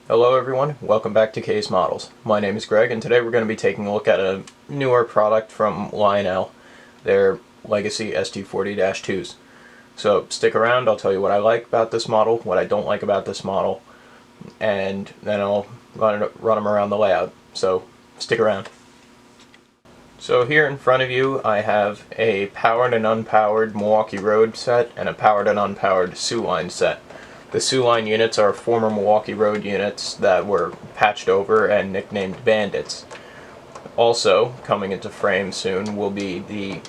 Hello everyone, welcome back to K's Models. My name is Greg and today we're going to be taking a look at a newer product from Lionel, their Legacy SD40-2s. So stick around, I'll tell you what I like about this model, what I don't like about this model, and then I'll run them around the layout. So stick around. So here in front of you I have a powered and unpowered Milwaukee Road set and a powered and unpowered SOO line set. The SOO line units are former Milwaukee Road units that were patched over and nicknamed Bandits. Also coming into frame soon will be the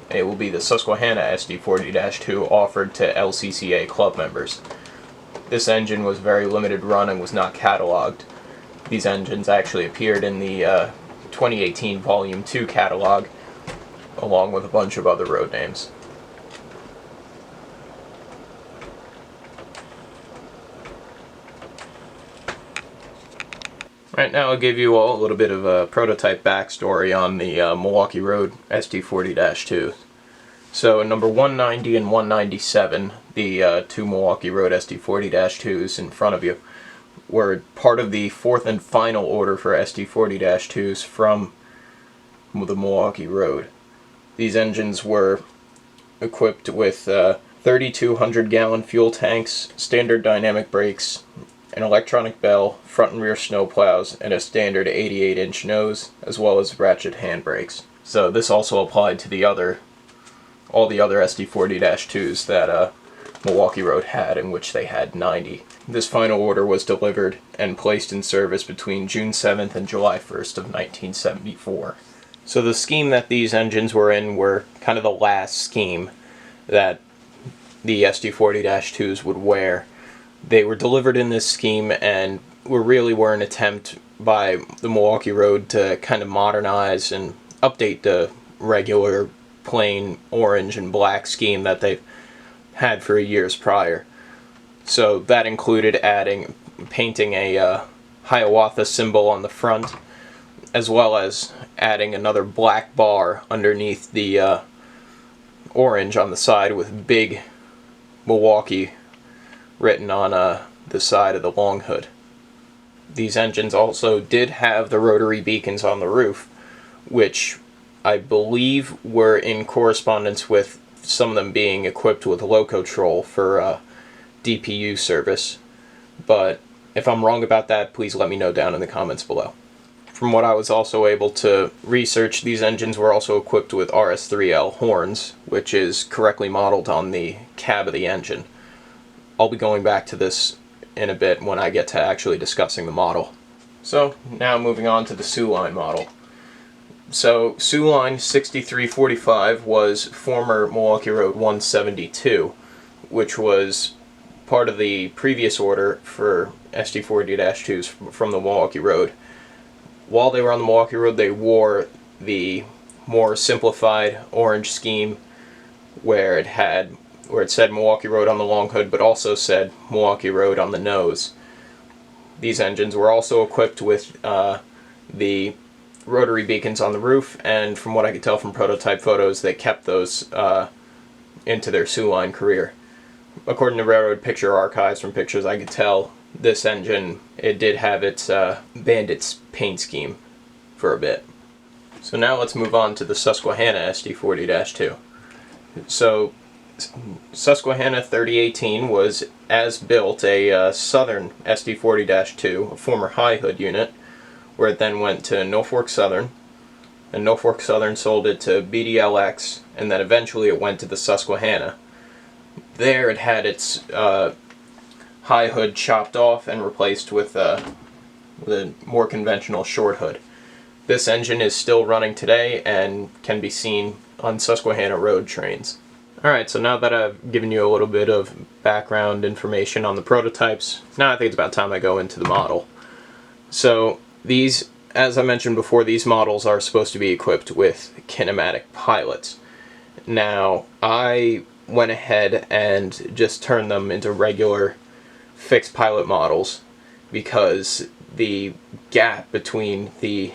Susquehanna SD40-2 offered to LCCA club members. This engine was very limited run and was not cataloged. These engines actually appeared in the 2018 Volume 2 catalog, along with a bunch of other road names. Right now I'll give you all a little bit of a prototype backstory on the Milwaukee Road SD40-2. So number 190 and 197, the two Milwaukee Road SD40-2s in front of you, were part of the fourth and final order for SD40-2s from the Milwaukee Road. These engines were equipped with 3,200 gallon fuel tanks, standard dynamic brakes, an electronic bell, front and rear snow plows, and a standard 88-inch nose, as well as ratchet handbrakes. So this also applied to all the other SD40-2s that Milwaukee Road had, in which they had 90. This final order was delivered and placed in service between June 7th and July 1st of 1974. So the scheme that these engines were in were kind of the last scheme that the SD40-2s would wear. They were delivered in this scheme and were an attempt by the Milwaukee Road to kind of modernize and update the regular plain orange and black scheme that they've had for years prior. So that included painting a Hiawatha symbol on the front, as well as adding another black bar underneath the orange on the side with big Milwaukee written on the side of the long hood. These engines also did have the rotary beacons on the roof, which I believe were in correspondence with some of them being equipped with Locotrol for DPU service. But if I'm wrong about that, please let me know down in the comments below. From what I was also able to research, these engines were also equipped with RS3L horns, which is correctly modeled on the cab of the engine. I'll be going back to this in a bit when I get to actually discussing the model. So now moving on to the SOO line model. So SOO line 6345 was former Milwaukee Road 172, which was part of the previous order for SD40-2s from the Milwaukee Road. While they were on the Milwaukee Road, they wore the more simplified orange scheme where it said Milwaukee Road on the long hood, but also said Milwaukee Road on the nose. These engines were also equipped with the rotary beacons on the roof, and from what I could tell from prototype photos, they kept those into their SOO line career. According to Railroad Picture Archives, from pictures I could tell, this engine, it did have its Bandits paint scheme for a bit. So now let's move on to the Susquehanna SD40-2. So Susquehanna 3018 was, as built, a Southern SD40-2, a former high hood unit, where it then went to Norfolk Southern, and Norfolk Southern sold it to BDLX, and then eventually it went to the Susquehanna. There it had its high hood chopped off and replaced with a more conventional short hood. This engine is still running today and can be seen on Susquehanna Road trains. Alright, so now that I've given you a little bit of background information on the prototypes, now I think it's about time I go into the model. So these, as I mentioned before, these models are supposed to be equipped with kinematic pilots. Now, I went ahead and just turned them into regular fixed pilot models because the gap between the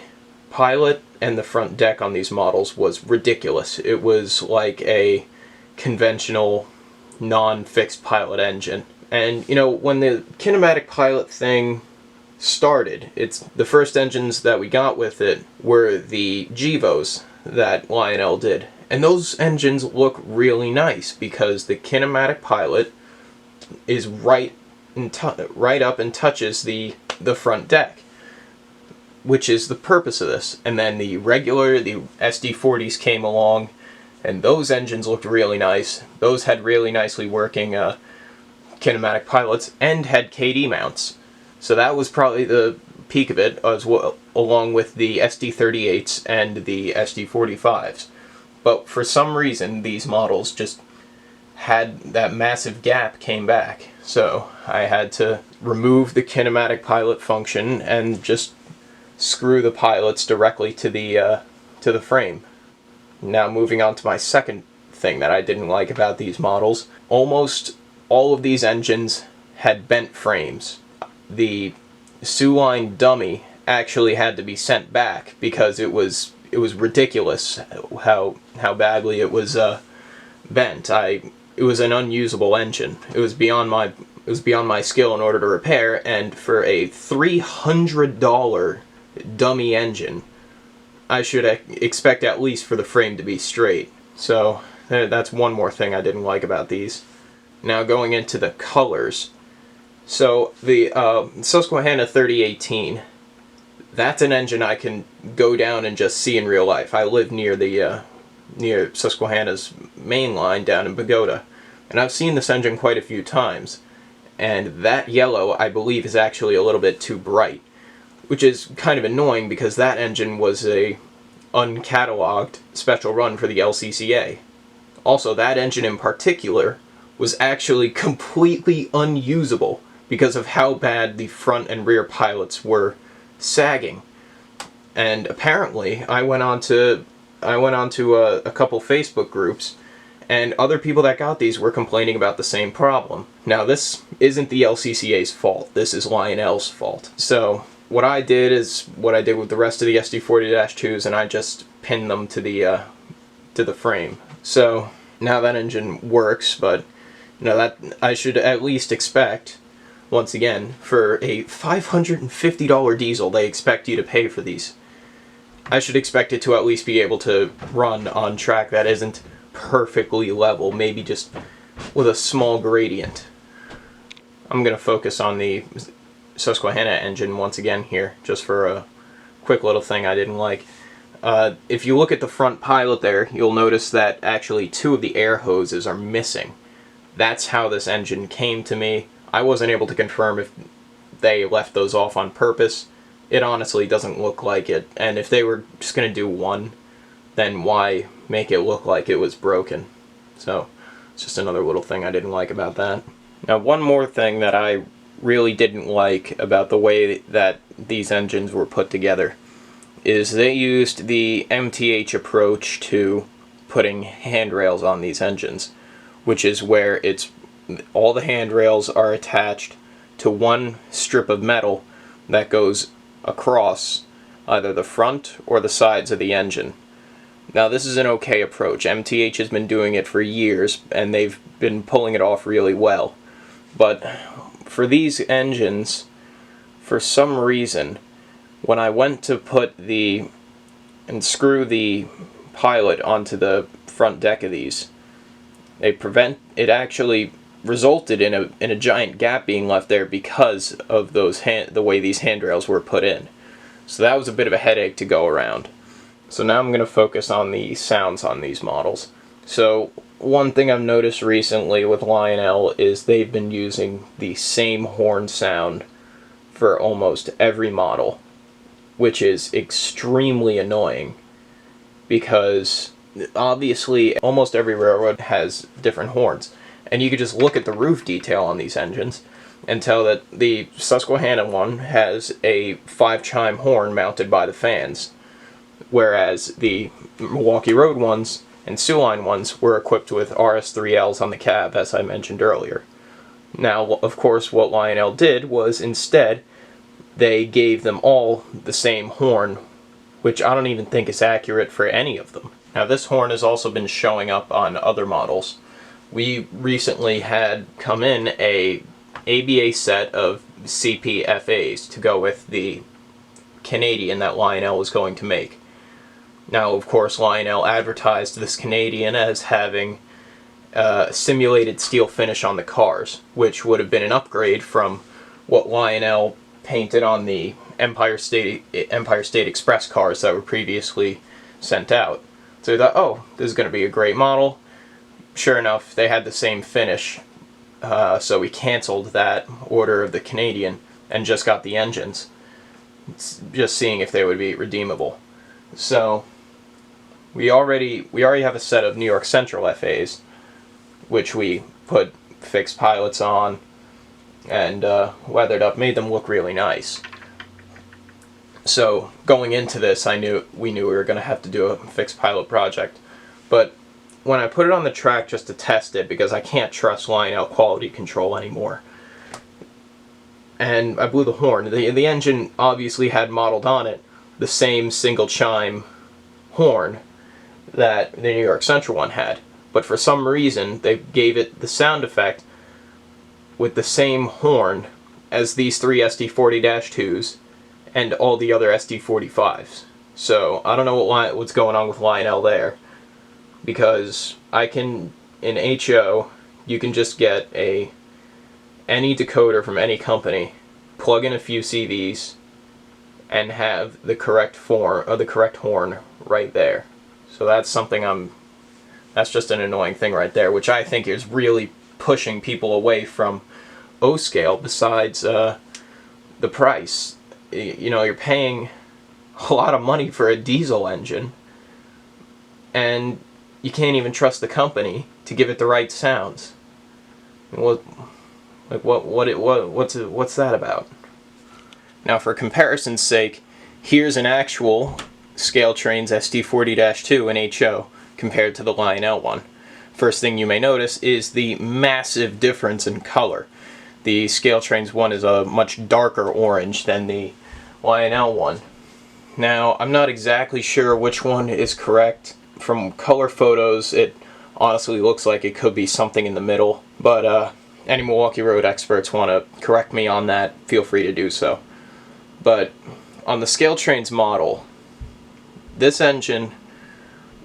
pilot and the front deck on these models was ridiculous. It was like a conventional non-fixed pilot engine. And, you know, when the kinematic pilot thing started. It's the first engines that we got with it were the Gevos that Lionel did. And those engines look really nice because the kinematic pilot is right up and touches the front deck, which is the purpose of this. And then the SD40s came along, and those engines looked really nice. Those had really nicely working kinematic pilots and had KD mounts. So that was probably the peak of it, as well, along with the SD38s and the SD45s. But for some reason, these models just had that massive gap came back. So I had to remove the kinematic pilot function and just screw the pilots directly to the frame. Now moving on to my second thing that I didn't like about these models. Almost all of these engines had bent frames. The SOO line dummy actually had to be sent back because it was ridiculous how badly it was bent. It was an unusable engine. It was beyond my skill in order to repair, and for a $300 dummy engine, I should expect at least for the frame to be straight. So that's one more thing I didn't like about these. Now going into the colors. So the Susquehanna 3018, that's an engine I can go down and just see in real life. I live near near Susquehanna's main line down in Bogota, and I've seen this engine quite a few times. And that yellow, I believe, is actually a little bit too bright, which is kind of annoying because that engine was a uncatalogued special run for the LCCA. Also, that engine in particular was actually completely unusable because of how bad the front and rear pilots were sagging. And apparently, I went on to a couple Facebook groups, and other people that got these were complaining about the same problem. Now, this isn't the LCCA's fault. This is Lionel's fault. So what I did is what I did with the rest of the SD40-2s, and I just pinned them to the frame. So now that engine works, but that I should at least expect, once again, for a $550 diesel they expect you to pay for these. I should expect it to at least be able to run on track that isn't perfectly level, maybe just with a small gradient. I'm going to focus on the Susquehanna engine once again here, just for a quick little thing I didn't like. If you look at the front pilot there, you'll notice that actually two of the air hoses are missing. That's how this engine came to me. I wasn't able to confirm if they left those off on purpose. It honestly doesn't look like it, and if they were just going to do one, then why make it look like it was broken? So it's just another little thing I didn't like about that. Now, one more thing that I really didn't like about the way that these engines were put together is they used the MTH approach to putting handrails on these engines, which is where all the handrails are attached to one strip of metal that goes across either the front or the sides of the engine. Now, this is an okay approach. MTH has been doing it for years, and they've been pulling it off really well. But for these engines, for some reason, when I went to screw the pilot onto the front deck of these, it actually resulted in a giant gap being left there because of the way these handrails were put in. So that was a bit of a headache to go around. So now I'm going to focus on the sounds on these models. So one thing I've noticed recently with Lionel is they've been using the same horn sound for almost every model, which is extremely annoying because obviously almost every railroad has different horns. And you could just look at the roof detail on these engines and tell that the Susquehanna one has a 5-chime horn mounted by the fans, whereas the Milwaukee Road ones and SOO line ones were equipped with RS3Ls on the cab, as I mentioned earlier. Now, of course, what Lionel did was instead they gave them all the same horn, which I don't even think is accurate for any of them. Now, this horn has also been showing up on other models. We recently had come in a ABA set of CPFAs to go with the Canadian that Lionel was going to make. Now, of course, Lionel advertised this Canadian as having simulated steel finish on the cars, which would have been an upgrade from what Lionel painted on the Empire State Express cars that were previously sent out. So we thought, oh, this is going to be a great model. Sure enough, they had the same finish, so we canceled that order of the Canadian and just got the engines, just seeing if they would be redeemable. So we already have a set of New York Central FAs, which we put fixed pilots on and weathered up, made them look really nice. So going into this, we knew we were going to have to do a fixed pilot project. But when I put it on the track just to test it, because I can't trust Lionel quality control anymore, and I blew the horn. The engine obviously had modeled on it the same single chime horn that the New York Central one had. But for some reason, they gave it the sound effect with the same horn as these three SD40-2s and all the other SD45s. So I don't know what's going on with Lionel there, because in HO, you can just get any decoder from any company, plug in a few CVs, and have the correct horn right there. So that's something that's just an annoying thing right there, which I think is really pushing people away from O-scale. Besides the price, you know, you're paying a lot of money for a diesel engine, and you can't even trust the company to give it the right sounds. What's that about? Now, for comparison's sake, here's an actual Scaletrains SD40-2 in HO compared to the Lionel one. First thing you may notice is the massive difference in color. The Scaletrains one is a much darker orange than the Lionel one. Now, I'm not exactly sure which one is correct. From color photos, it honestly looks like it could be something in the middle, but any Milwaukee Road experts want to correct me on that, feel free to do so. But on the Scaletrains model, this engine,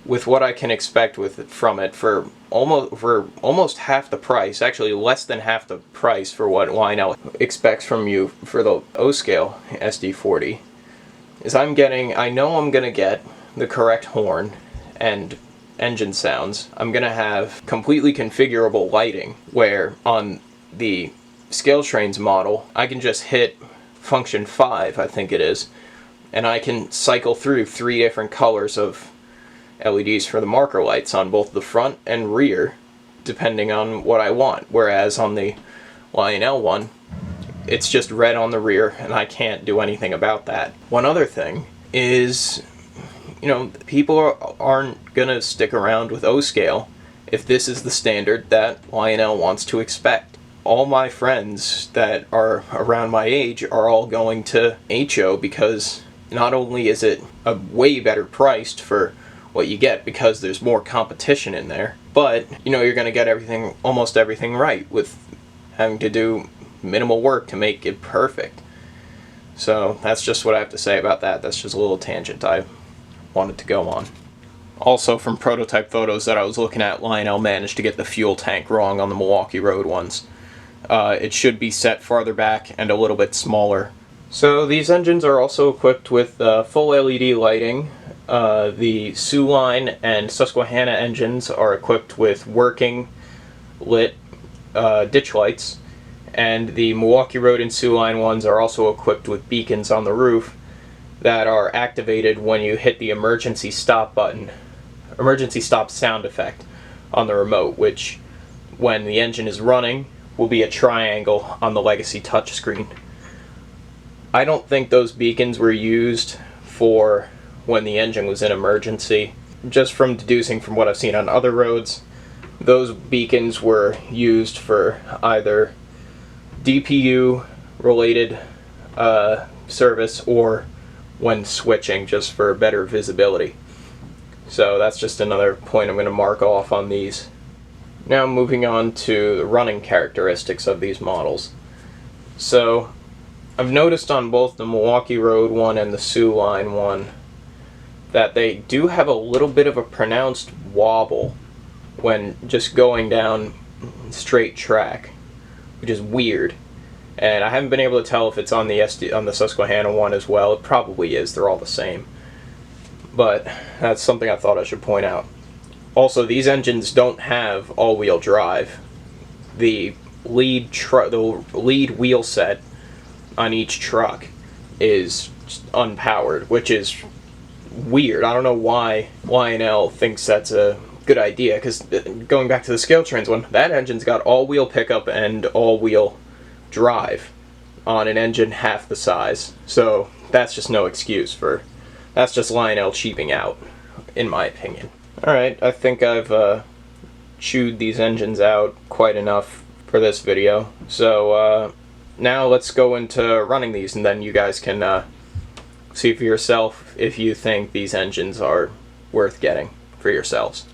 with what I can expect from it for almost half the price, actually less than half the price for what Lionel expects from you for the O-scale SD40, is I know I'm going to get the correct horn and engine sounds. I'm going to have completely configurable lighting, where on the Scaletrains model, I can just hit function 5, I think it is, and I can cycle through 3 different colors of LEDs for the marker lights on both the front and rear, depending on what I want. Whereas on the Lionel one, it's just red on the rear, and I can't do anything about that. One other thing is, you know, people aren't going to stick around with O-scale if this is the standard that Lionel wants to expect. All my friends that are around my age are all going to HO because not only is it a way better priced for what you get because there's more competition in there, but you know you're going to get almost everything right with having to do minimal work to make it perfect. So that's just what I have to say about that. That's just a little tangent I wanted to go on. Also, from prototype photos that I was looking at, Lionel managed to get the fuel tank wrong on the Milwaukee Road ones. It should be set farther back and a little bit smaller. So these engines are also equipped with full LED lighting. The SOO line and Susquehanna engines are equipped with working lit ditch lights, and the Milwaukee Road and SOO line ones are also equipped with beacons on the roof that are activated when you hit the emergency stop button, emergency stop sound effect on the remote, which when the engine is running will be a triangle on the legacy touchscreen. I don't think those beacons were used for when the engine was in emergency. Just from deducing from what I've seen on other roads, those beacons were used for either DPU related service or when switching, just for better visibility. So that's just another point I'm going to mark off on these. Now moving on to the running characteristics of these models. So I've noticed on both the Milwaukee Road one and the SOO line one that they do have a little bit of a pronounced wobble when just going down straight track, which is weird. And I haven't been able to tell if it's on the Susquehanna one as well. It probably is. They're all the same. But that's something I thought I should point out. Also, these engines don't have all-wheel drive. The lead wheel set on each truck is unpowered, which is weird. I don't know why Lionel thinks that's a good idea, because going back to the Scale Trains one, that engine's got all-wheel pickup and all-wheel drive on an engine half the size. So that's just no excuse that's just Lionel cheaping out, in my opinion. Alright, I think I've chewed these engines out quite enough for this video. So now let's go into running these, and then you guys can see for yourself if you think these engines are worth getting for yourselves.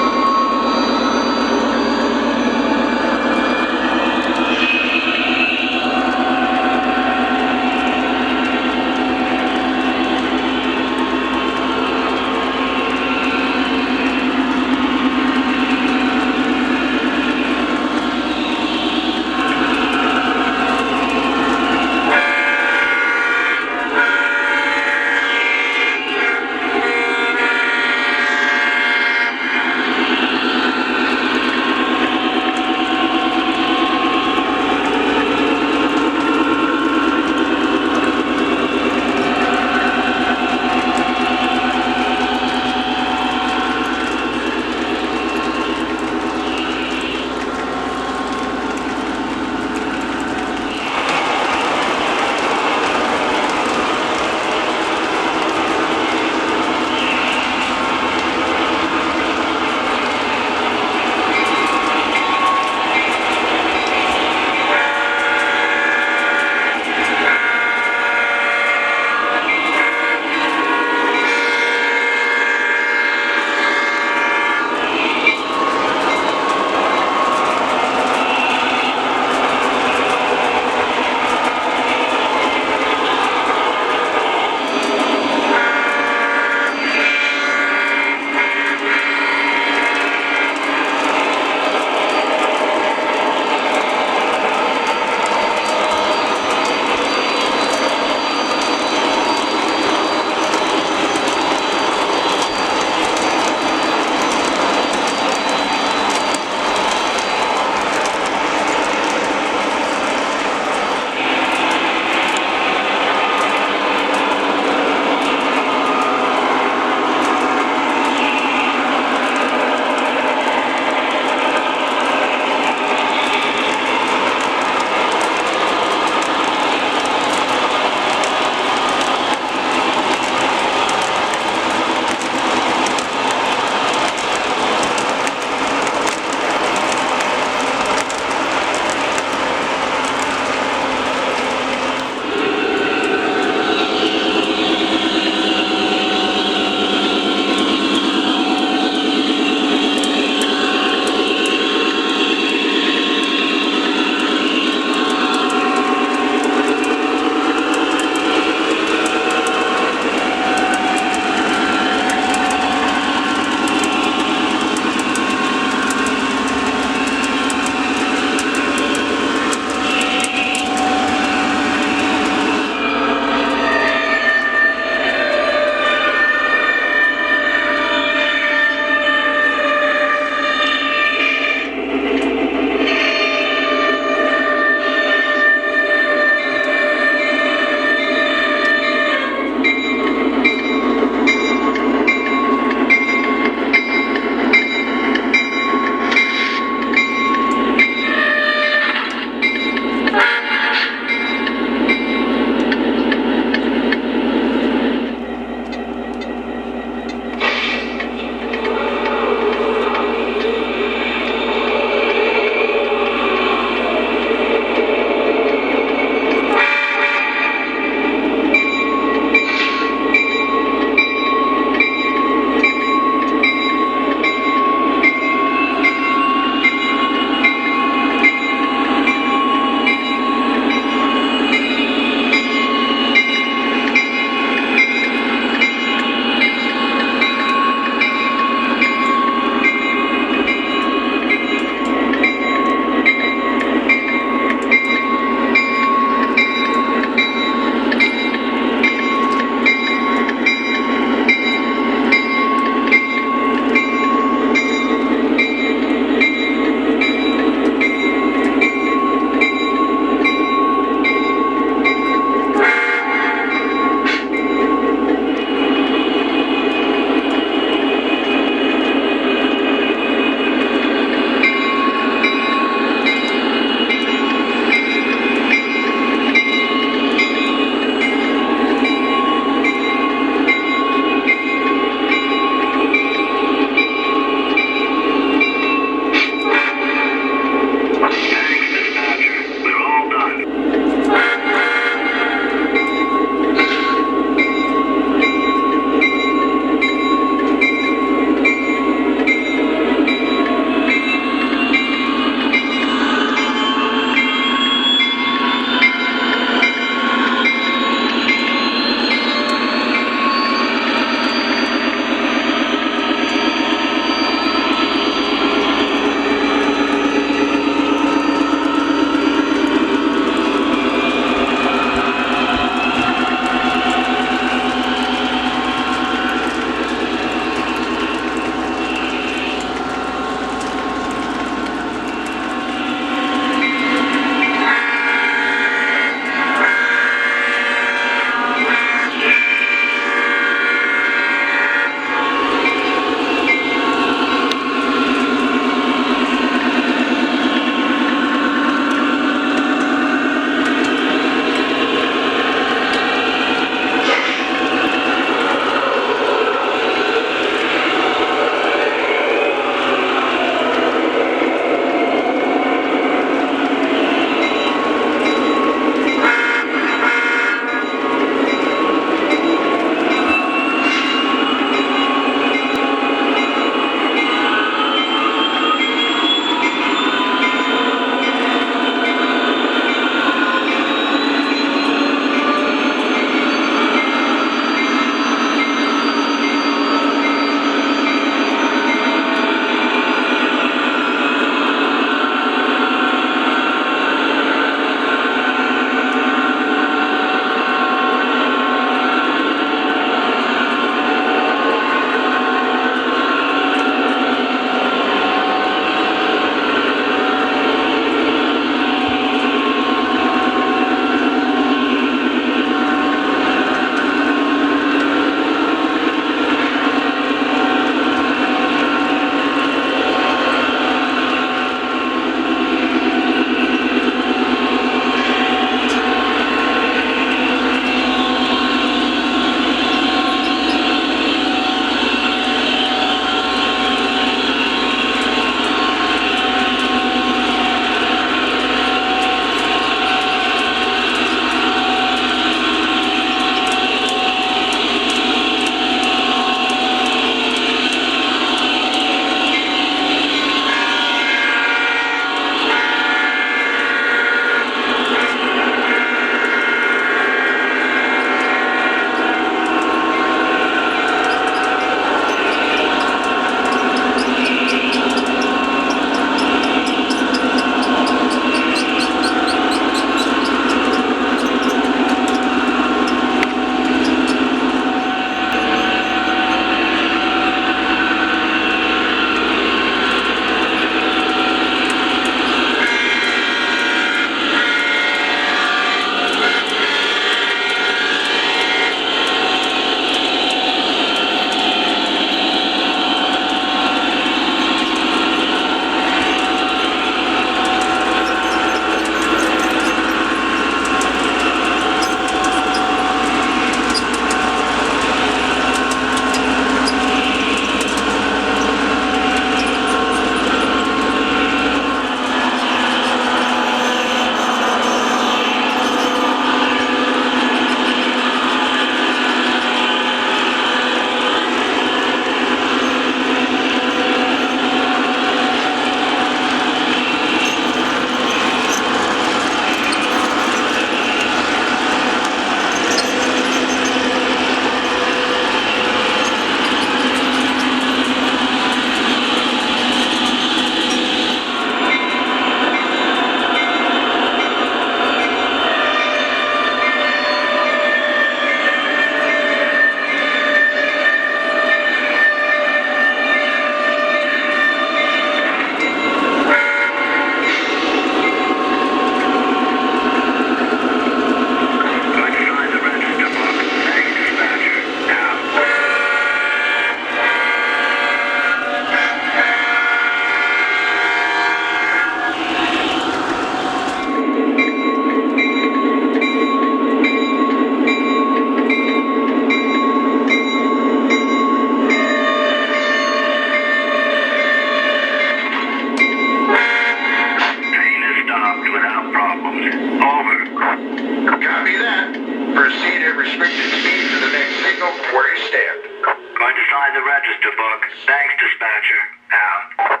the register book. Thanks, dispatcher. Out.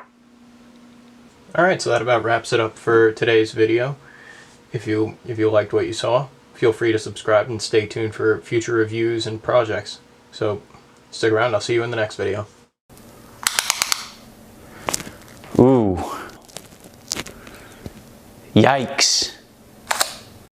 Alright, so that about wraps it up for today's video. If you liked what you saw, feel free to subscribe and stay tuned for future reviews and projects. So stick around, I'll see you in the next video. Ooh. Yikes.